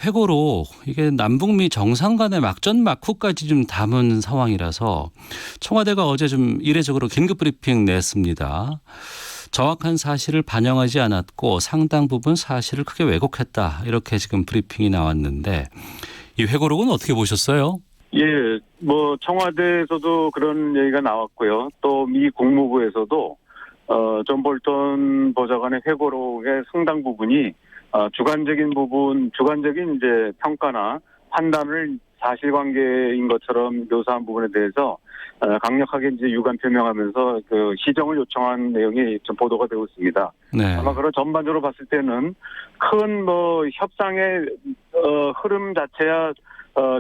회고록 이게 남북미 정상 간의 막전막후까지 좀 담은 상황이라서 청와대가 어제 좀 이례적으로 긴급 브리핑 냈습니다. 정확한 사실을 반영하지 않았고 상당 부분 사실을 크게 왜곡했다. 이렇게 지금 브리핑이 나왔는데 이 회고록은 어떻게 보셨어요? 예, 뭐 청와대에서도 그런 얘기가 나왔고요. 또 미 국무부에서도 존 볼턴 보좌관의 회고록의 상당 부분이 주관적인 이제 평가나 판단을 사실관계인 것처럼 묘사한 부분에 대해서 강력하게 이제 유감 표명하면서 그 시정을 요청한 내용이 좀 보도가 되고 있습니다. 네. 아마 그런 전반적으로 봤을 때는 큰 뭐 협상의 흐름 자체야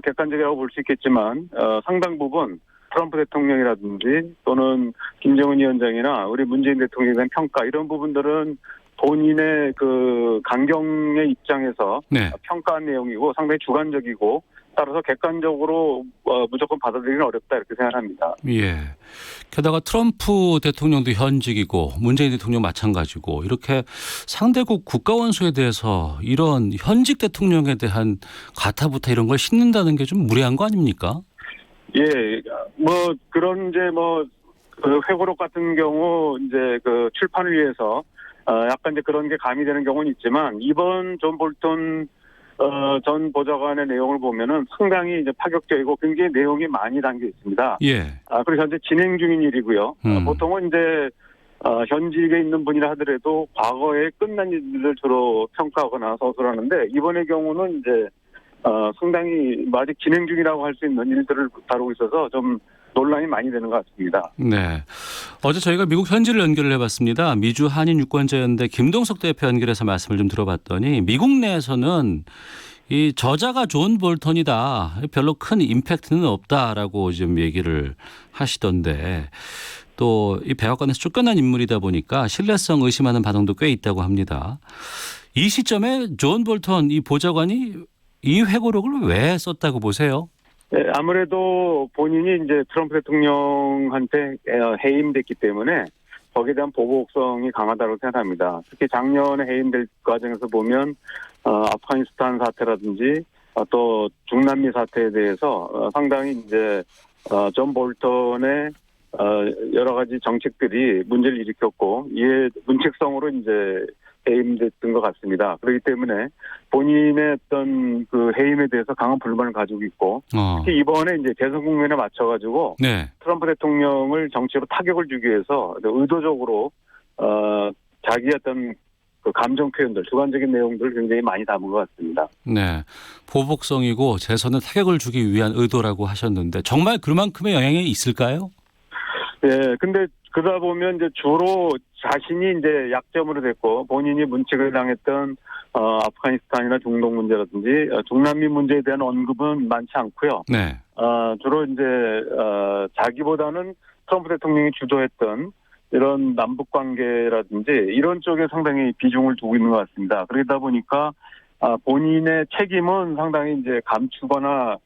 객관적이라고 볼 수 있겠지만 상당 부분 트럼프 대통령이라든지 또는 김정은 위원장이나 우리 문재인 대통령에 대한 평가 이런 부분들은 본인의 그 강경의 입장에서 네. 평가한 내용이고 상당히 주관적이고 따라서 객관적으로 무조건 받아들이기는 어렵다 이렇게 생각합니다. 예. 게다가 트럼프 대통령도 현직이고 문재인 대통령 마찬가지고 이렇게 상대국 국가원수에 대해서 이런 현직 대통령에 대한 가타부타 이런 걸 싣는다는 게 좀 무리한 거 아닙니까? 예, 뭐 그런 이제 그 회고록 같은 경우 이제 그 출판을 위해서 약간 이제 그런 게 가미되는 경우는 있지만 이번 존 볼턴 전 보좌관의 내용을 보면은 상당히 이제 파격적이고 굉장히 내용이 많이 담겨 있습니다. 예. 그래서 현재 진행 중인 일이고요. 보통은 이제 현직에 있는 분이라 하더라도 과거에 끝난 일들을 주로 평가하거나 서술하는데 이번의 경우는 이제 상당히 아직 진행 중이라고 할 수 있는 일들을 다루고 있어서 좀 논란이 많이 되는 것 같습니다. 네. 어제 저희가 미국 현지를 연결을 해봤습니다. 미주 한인 유권자연대 김동석 대표 연결해서 말씀을 좀 들어봤더니 미국 내에서는 이 저자가 존 볼턴이다. 별로 큰 임팩트는 없다라고 좀 얘기를 하시던데 또 이 백악관에서 쫓겨난 인물이다 보니까 신뢰성 의심하는 반응도 꽤 있다고 합니다. 이 시점에 존 볼턴 이 보좌관이 이 회고록을 왜 썼다고 보세요? 네, 아무래도 본인이 이제 트럼프 대통령한테 해임됐기 때문에 거기에 대한 보복성이 강하다고 생각합니다. 특히 작년에 해임될 과정에서 보면 아프가니스탄 사태라든지 또 중남미 사태에 대해서 상당히 이제 존 볼턴의 여러 가지 정책들이 문제를 일으켰고 이에 문책성으로 이제 해임됐던 것 같습니다. 그렇기 때문에 본인의 어떤 그 해임에 대해서 강한 불만을 가지고 있고 특히 이번에 이제 대선 국면에 맞춰가지고 네. 트럼프 대통령을 정치로 타격을 주기 위해서 의도적으로 자기 어떤 그 감정 표현들, 주관적인 내용들을 굉장히 많이 담은 것 같습니다. 네. 보복성이고 재선에 타격을 주기 위한 의도라고 하셨는데 정말 그만큼의 영향이 있을까요? 예, 근데 그러다 보면 이제 주로 자신이 이제 약점으로 됐고 본인이 문책을 당했던 아프가니스탄이나 중동 문제라든지 중남미 문제에 대한 언급은 많지 않고요. 네. 주로 이제 자기보다는 트럼프 대통령이 주도했던 이런 남북 관계라든지 이런 쪽에 상당히 비중을 두고 있는 것 같습니다. 그러다 보니까 본인의 책임은 상당히 이제 감추거나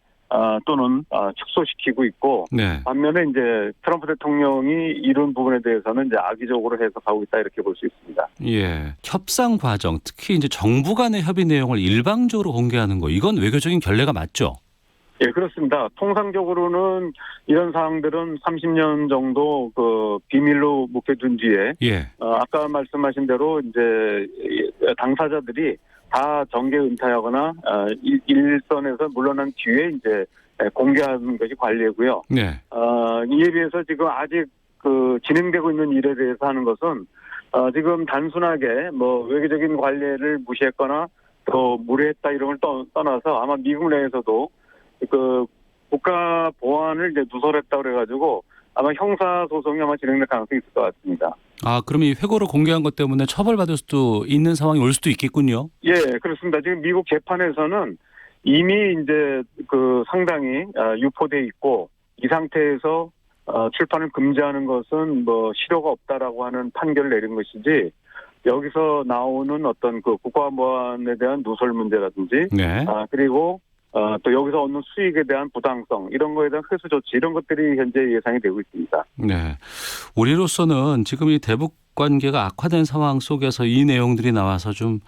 또는 축소시키고 있고 네. 반면에 이제 트럼프 대통령이 이런 부분에 대해서는 이제 악의적으로 해석하고 있다 이렇게 볼 수 있습니다. 예. 협상 과정, 특히 이제 정부 간의 협의 내용을 일방적으로 공개하는 거, 이건 외교적인 결례가 맞죠? 예, 그렇습니다. 통상적으로는 이런 사항들은 30년 정도 그 비밀로 묵혀둔 뒤에 예. 아까 말씀하신 대로 이제 당사자들이 다 정계 은퇴하거나 일선에서 물러난 뒤에 이제 공개하는 것이 관례고요. 네. 이에 비해서 지금 아직 그 진행되고 있는 일에 대해서 하는 것은 지금 단순하게 뭐 외교적인 관례를 무시했거나 또 무례했다 이런 걸 떠나서 아마 미국 내에서도 그 국가 보안을 이제 누설했다 그래가지고 아마 형사 소송이 아마 진행될 가능성이 있을 것 같습니다. 그럼 이 회고를 공개한 것 때문에 처벌받을 수도 있는 상황이 올 수도 있겠군요. 예, 그렇습니다. 지금 미국 재판에서는 이미 이제 그 상당히 유포돼 있고 이 상태에서 출판을 금지하는 것은 뭐 실효가 없다라고 하는 판결을 내린 것이지 여기서 나오는 어떤 그 국가보안에 대한 누설 문제라든지 네. 그리고 또 여기서 얻는 수익에 대한 부당성 이런 거에 대한 회수 조치 이런 것들이 현재 예상이 되고 있습니다. 네. 우리로서는 지금 이 대북 관계가 악화된 상황 속에서 이 내용들이 나와서 좀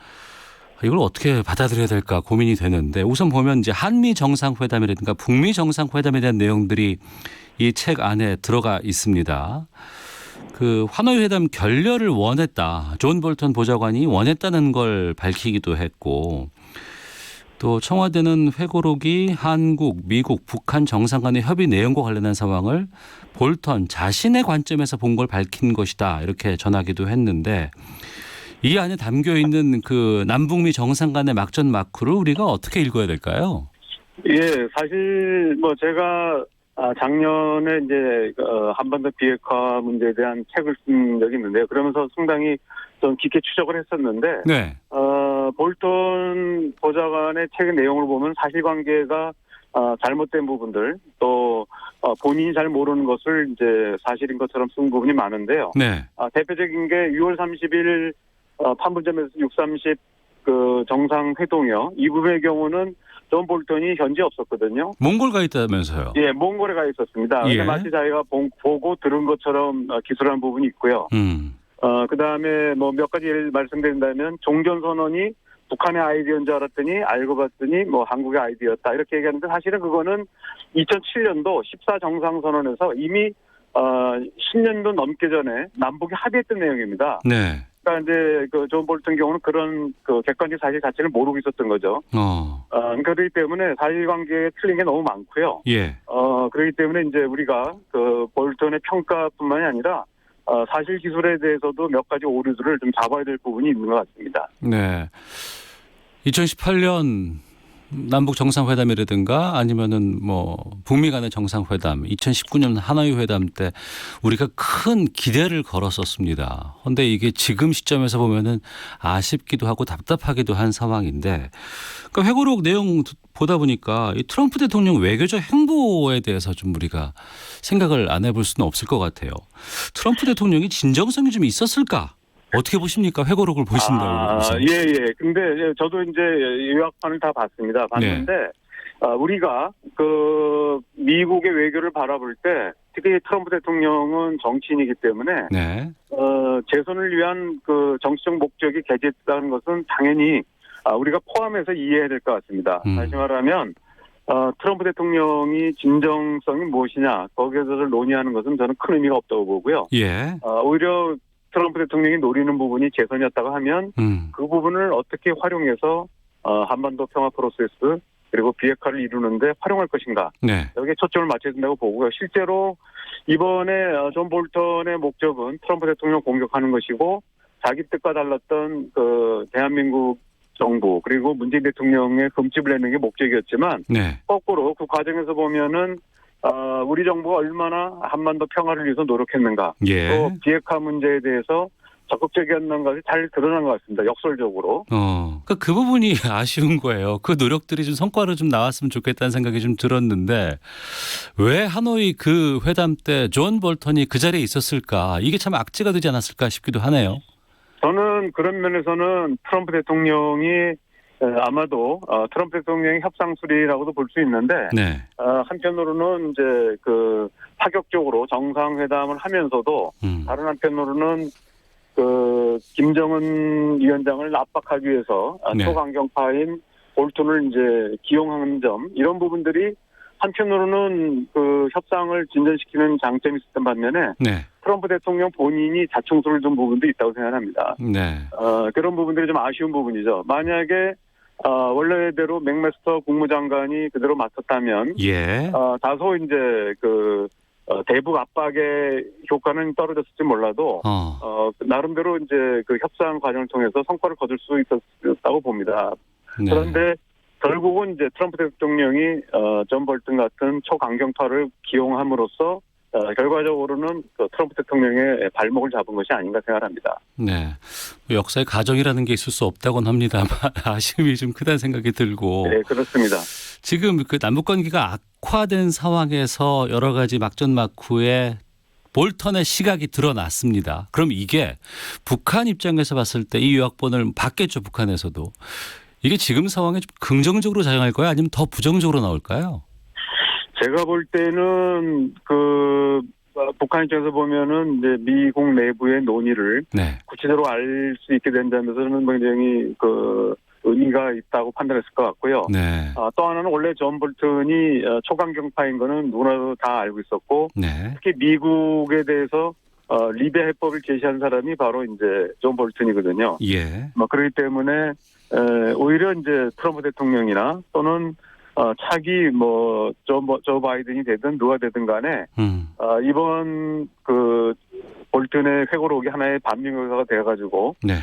이걸 어떻게 받아들여야 될까 고민이 되는데 우선 보면 이제 한미 정상회담이라든가 북미 정상회담에 대한 내용들이 이 책 안에 들어가 있습니다. 그 하노이 회담 결렬을 원했다. 존 볼턴 보좌관이 원했다는 걸 밝히기도 했고 또 청와대는 회고록이 한국, 미국, 북한 정상 간의 협의 내용과 관련한 상황을 볼턴 자신의 관점에서 본 걸 밝힌 것이다. 이렇게 전하기도 했는데 이 안에 담겨 있는 그 남북미 정상 간의 막전 마크를 우리가 어떻게 읽어야 될까요? 예, 사실 뭐 제가 작년에 이제 한반도 비핵화 문제에 대한 책을 쓴 적이 있는데요. 그러면서 상당히 좀 깊게 추적을 했었는데 네. 볼턴 보좌관의 책의 내용을 보면 사실관계가 잘못된 부분들 또 본인이 잘 모르는 것을 이제 사실인 것처럼 쓴 부분이 많은데요. 네. 대표적인 게 6월 30일 판문점에서 630 그 정상회동이요. 이 부분의 경우는 존 볼턴이 현지에 없었거든요. 몽골 가 있다면서요? 예, 몽골에 가 있었습니다. 예. 근데 마치 자기가 보고 들은 것처럼 기술한 부분이 있고요. 그다음에 뭐 몇 가지 예를 말씀드린다면 종전선언이 북한의 아이디어인 줄 알았더니 알고 봤더니 뭐 한국의 아이디어였다 이렇게 얘기하는데 사실은 그거는 2007년도 14정상선언에서 이미 10년도 넘게 전에 남북이 합의했던 내용입니다. 네. 그러니까 이제 그 존 볼턴 경우는 그런 그 객관적 사실 자체를 모르고 있었던 거죠. 그렇기 때문에 사실관계에 틀린 게 너무 많고요. 예. 그렇기 때문에 이제 우리가 그 볼턴의 평가뿐만이 아니라 사실 기술에 대해서도 몇 가지 오류들을 좀 잡아야 될 부분이 있는 것 같습니다. 네. 2018년 남북 정상회담이라든가 아니면은 뭐 북미 간의 정상회담, 2019년 하노이 회담 때 우리가 큰 기대를 걸었었습니다. 그런데 이게 지금 시점에서 보면은 아쉽기도 하고 답답하기도 한 상황인데 그 회고록 내용 보다 보니까 이 트럼프 대통령 외교적 행보에 대해서 좀 우리가 생각을 안 해볼 수는 없을 것 같아요. 트럼프 대통령이 진정성이 좀 있었을까? 어떻게 보십니까? 회고록을 보신다고. 예. 근데 저도 이제 요약판을 다 봤습니다. 봤는데 우리가 그 미국의 외교를 바라볼 때 특히 트럼프 대통령은 정치인이기 때문에 네. 재선을 위한 그 정치적 목적이 개재했다는 것은 당연히 우리가 포함해서 이해해야 될 것 같습니다. 다시 말하면 트럼프 대통령이 진정성이 무엇이냐 거기에 대해서 논의하는 것은 저는 큰 의미가 없다고 보고요. 예. 오히려 트럼프 대통령이 노리는 부분이 재선이었다고 하면 그 부분을 어떻게 활용해서 한반도 평화 프로세스 그리고 비핵화를 이루는데 활용할 것인가. 네. 여기에 초점을 맞춰야 된다고 보고요. 실제로 이번에 존 볼턴의 목적은 트럼프 대통령 공격하는 것이고 자기 뜻과 달랐던 그 대한민국 정부 그리고 문재인 대통령의 금집을 내는 게 목적이었지만 네. 거꾸로 그 과정에서 보면은 우리 정부가 얼마나 한반도 평화를 위해서 노력했는가 예. 또 비핵화 문제에 대해서 적극적이었는가 잘 드러난 것 같습니다. 역설적으로. 그러니까 그 부분이 아쉬운 거예요. 그 노력들이 좀 성과로 좀 나왔으면 좋겠다는 생각이 좀 들었는데 왜 하노이 그 회담 때 존 볼턴이 그 자리에 있었을까? 이게 참 악재가 되지 않았을까 싶기도 하네요. 저는 그런 면에서는 트럼프 대통령이 아마도 트럼프 대통령의 협상술이라고도 볼 수 있는데 네. 한편으로는 이제 그 파격적으로 정상회담을 하면서도 다른 한편으로는 그 김정은 위원장을 압박하기 위해서 네. 초강경파인 볼턴을 이제 기용하는 점 이런 부분들이 한편으로는 그 협상을 진전시키는 장점이 있었던 반면에 네. 트럼프 대통령 본인이 자충수를 둔 부분도 있다고 생각합니다. 네. 그런 부분들이 좀 아쉬운 부분이죠. 만약에 원래대로 맥메스터 국무장관이 그대로 맡았다면 예. 다소 이제 그 대북 압박의 효과는 떨어졌을지 몰라도 나름대로 이제 그 협상 과정을 통해서 성과를 거둘 수 있었다고 봅니다. 네. 그런데 결국은 이제 트럼프 대통령이 존 볼턴 같은 초강경파를 기용함으로써 결과적으로는 그 트럼프 대통령의 발목을 잡은 것이 아닌가 생각합니다. 네. 역사의 가정이라는 게 있을 수 없다고는 합니다만 아쉬움이 좀 크다는 생각이 들고. 네, 그렇습니다. 지금 그 남북 관계가 악화된 상황에서 여러 가지 막전막후에 볼턴의 시각이 드러났습니다. 그럼 이게 북한 입장에서 봤을 때 이 요약본을 받겠죠, 북한에서도. 이게 지금 상황에 좀 긍정적으로 작용할 거야 아니면 더 부정적으로 나올까요? 제가 볼 때는 그 북한 입장에서 보면은 이제 미국 내부의 논의를 네. 구체적으로 알 수 있게 된다면서는 굉장히 그 의미가 있다고 판단했을 것 같고요. 네. 또 하나는 원래 존 볼턴이 초강경파인 거는 누구나도 다 알고 있었고 네. 특히 미국에 대해서 리비아 해법을 제시한 사람이 바로 이제 존 볼턴이거든요. 예. 그렇기 때문에 오히려 이제 트럼프 대통령이나 또는 차기 조 바이든이 되든 누가 되든 간에 이번 그 볼턴의 회고록이 하나의 반미묘사가 돼가지고 네.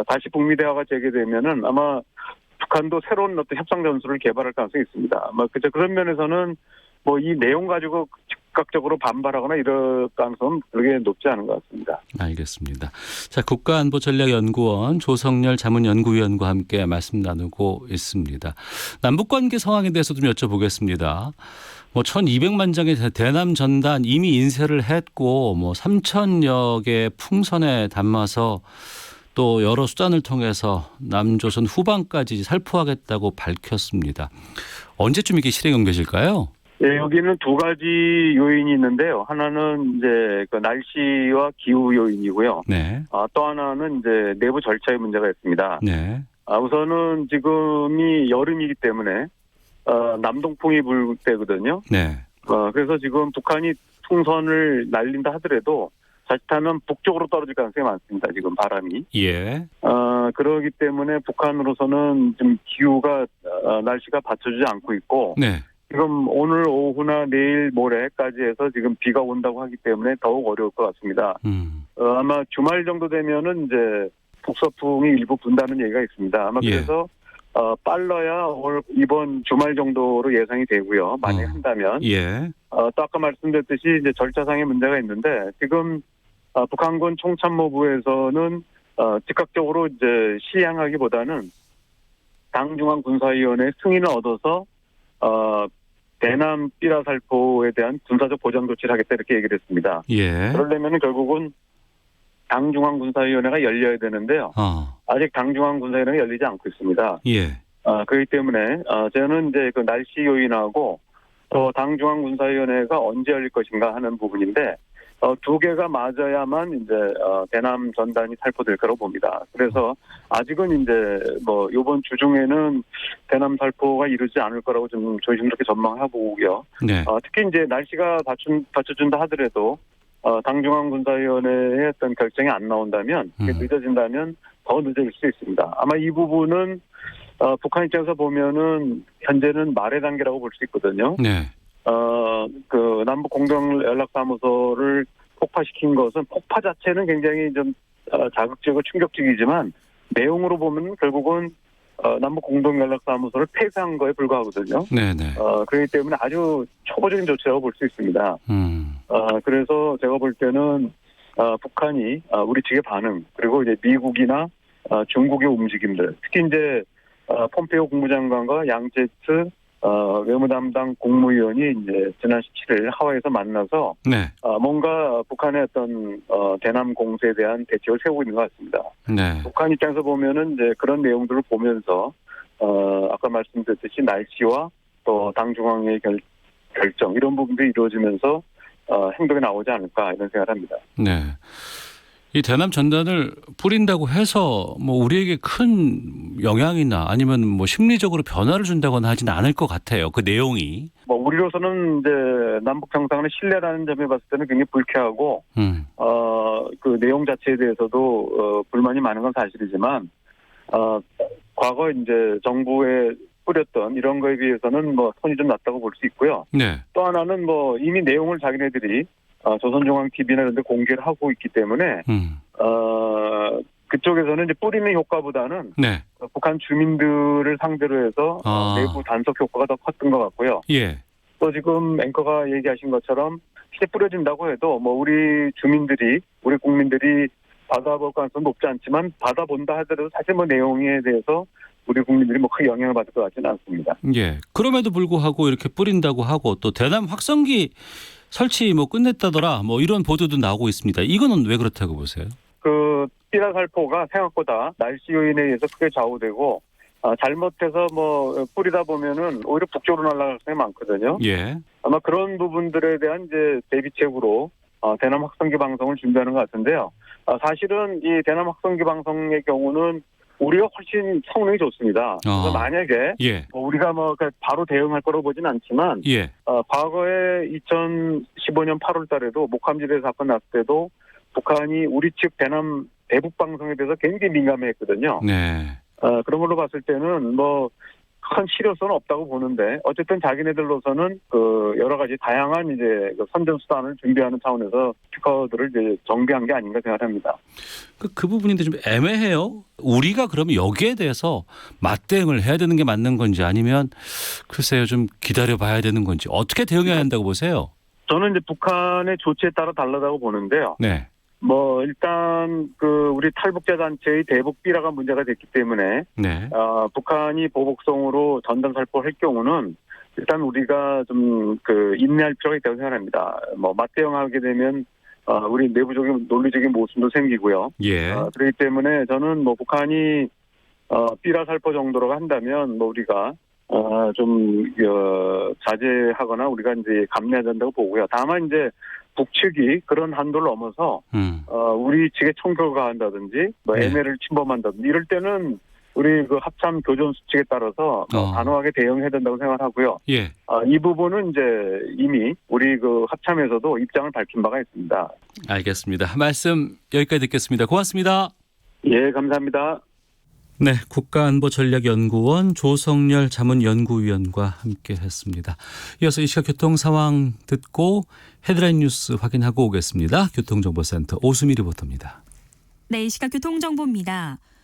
다시 북미 대화가 재개되면은 아마 북한도 새로운 어떤 협상 전술을 개발할 가능성이 있습니다. 그저 그런 면에서는 이 내용 가지고 즉각적으로 반발하거나 이럴 가능성은 그렇게 높지 않은 것 같습니다. 알겠습니다. 자, 국가안보전략연구원 조성열 자문연구위원과 함께 말씀 나누고 있습니다. 남북관계 상황에 대해서 좀 여쭤보겠습니다. 1200만 장의 대남 전단 이미 인쇄를 했고 3000여 개의 풍선에 담아서 또 여러 수단을 통해서 남조선 후방까지 살포하겠다고 밝혔습니다. 언제쯤 이게 실행 연결일까요? 예, 여기는 두 가지 요인이 있는데요. 하나는 이제 그 날씨와 기후 요인이고요. 네. 또 하나는 이제 내부 절차의 문제가 있습니다. 네. 우선은 지금이 여름이기 때문에 남동풍이 불 때거든요. 네. 그래서 지금 북한이 풍선을 날린다 하더라도 자칫하면 북쪽으로 떨어질 가능성이 많습니다. 지금 바람이. 예. 그러기 때문에 북한으로서는 좀 기후가 날씨가 받쳐주지 않고 있고 네. 지금 오늘 오후나 내일 모레까지 해서 지금 비가 온다고 하기 때문에 더욱 어려울 것 같습니다. 아마 주말 정도 되면은 이제 북서풍이 일부 분다는 얘기가 있습니다. 아마 예. 그래서 빨라야 이번 주말 정도로 예상이 되고요. 만약에 한다면. 예. 또 아까 말씀드렸듯이 이제 절차상의 문제가 있는데 지금 북한군 총참모부에서는 즉각적으로 이제 시행하기보다는 당중앙 군사위원회 승인을 얻어서 대남 삐라살포에 대한 군사적 보장 조치를 하겠다 이렇게 얘기를 했습니다. 예. 그러려면 결국은 당중앙군사위원회가 열려야 되는데요. 아직 당중앙군사위원회가 열리지 않고 있습니다. 예. 그렇기 때문에 저는 이제 그 날씨 요인하고 또 당중앙군사위원회가 언제 열릴 것인가 하는 부분인데 두 개가 맞아야만 이제 대남 전단이 살포될 거라고 봅니다. 그래서 아직은 이제 이번 주 중에는 대남 살포가 이루지 않을 거라고 좀 조심스럽게 전망하고요. 네. 특히 이제 날씨가 받쳐준다 하더라도 당중앙군사위원회의 어떤 결정이 안 나온다면 늦어진다면 더 늦어질 수 있습니다. 아마 이 부분은 북한 입장에서 보면은 현재는 말의 단계라고 볼 수 있거든요. 네. 그 남북 공동 연락사무소를 폭파시킨 것은 폭파 자체는 굉장히 좀 자극적이고 충격적이지만 내용으로 보면 결국은 남북 공동 연락사무소를 폐쇄한 거에 불과하거든요. 네네. 그렇기 때문에 아주 초보적인 조치라고 볼 수 있습니다. 그래서 제가 볼 때는 북한이 우리 측의 반응 그리고 이제 미국이나 중국의 움직임들 특히 이제 폼페이오 국무장관과 양제츠 외무 담당 국무위원이 이제 지난 17일 하와이에서 만나서 네. 뭔가 북한의 어떤 대남 공세에 대한 대책을 세우고 있는 것 같습니다. 네. 북한 입장에서 보면은 이제 그런 내용들을 보면서 아까 말씀드렸듯이 날씨와 또 당 중앙의 결정 이런 부분들이 이루어지면서 행동이 나오지 않을까 이런 생각을 합니다. 네. 이 대남 전단을 뿌린다고 해서 우리에게 큰 영향이나 아니면 심리적으로 변화를 준다거나 하지는 않을 것 같아요. 그 내용이. 우리로서는 이제 남북 정상간의 신뢰라는 점에 봤을 때는 굉장히 불쾌하고 그 내용 자체에 대해서도 불만이 많은 건 사실이지만 과거 이제 정부에 뿌렸던 이런 거에 비해서는 톤이 좀 낮다고 볼 수 있고요. 네. 또 하나는 이미 내용을 자기네들이 조선중앙TV나 이런 데 공개를 하고 있기 때문에 그쪽에서는 이제 뿌리는 효과보다는 네. 북한 주민들을 상대로 해서 내부 단속 효과가 더 컸던 것 같고요. 예. 또 지금 앵커가 얘기하신 것처럼 실제 뿌려진다고 해도 우리 주민들이 우리 국민들이 받아볼 가능성은 높지 않지만 받아본다 하더라도 사실 내용에 대해서 우리 국민들이 큰 영향을 받을 것 같지는 않습니다. 예. 그럼에도 불구하고 이렇게 뿌린다고 하고 또 대남 확성기 설치 끝냈다더라 이런 보도도 나오고 있습니다. 이거는 왜 그렇다고 보세요? 그 삐라살포가 생각보다 날씨 요인에 의해서 크게 좌우되고 잘못해서 뿌리다 보면은 오히려 북쪽으로 날아갈 가능성이 많거든요. 예. 아마 그런 부분들에 대한 이제 대비책으로 대남 확성기 방송을 준비하는 것 같은데요. 사실은 이 대남 확성기 방송의 경우는 우리가 훨씬 성능이 좋습니다. 그래서 만약에 예. 우리가 바로 대응할 거라고 보진 않지만 예. 과거에 2015년 8월 달에도 목함지대 사건 났을 때도 북한이 우리 측 대북 방송에 대해서 굉장히 민감했거든요. 네. 그런 걸로 봤을 때는 큰 실효성은 없다고 보는데 어쨌든 자기네들로서는 여러 가지 다양한 이제 선전 수단을 준비하는 차원에서 스피커들을 이제 정비한 게 아닌가 생각합니다. 그 부분인데 좀 애매해요. 우리가 그러면 여기에 대해서 맞대응을 해야 되는 게 맞는 건지 아니면 글쎄요 좀 기다려 봐야 되는 건지 어떻게 대응해야 한다고 보세요? 저는 이제 북한의 조치에 따라 다르다고 보는데요. 네. 일단 우리 탈북자 단체의 대북 비라가 문제가 됐기 때문에 네. 북한이 보복성으로 전단 살포할 경우는 일단 우리가 좀 인내할 필요가 있다고 생각합니다. 맞대응하게 되면 우리 내부적인 논리적인 모순도 생기고요. 예. 그렇기 때문에 저는 북한이 비라 살포 정도로 한다면 우리가 좀 자제하거나 우리가 이제 감내해야 된다고 보고요. 다만 이제 북측이 그런 한도를 넘어서 우리 측에 총격을 한다든지 애매를 침범한다든지 이럴 때는 우리 합참 교전 수칙에 따라서 단호하게 대응해야 된다고 생각하고요. 예. 이 부분은 이제 이미 우리 합참에서도 입장을 밝힌 바가 있습니다. 알겠습니다. 말씀 여기까지 듣겠습니다. 고맙습니다. 예, 감사합니다. 네, 국가안보전략연구원 조성열 자문연구위원과 함께했습니다. 이어서 이 시각 교통 상황 듣고 헤드라인 뉴스 확인하고 오겠습니다. 교통정보센터 오수미 리포터입니다. 네, 이 시각 교통정보입니다.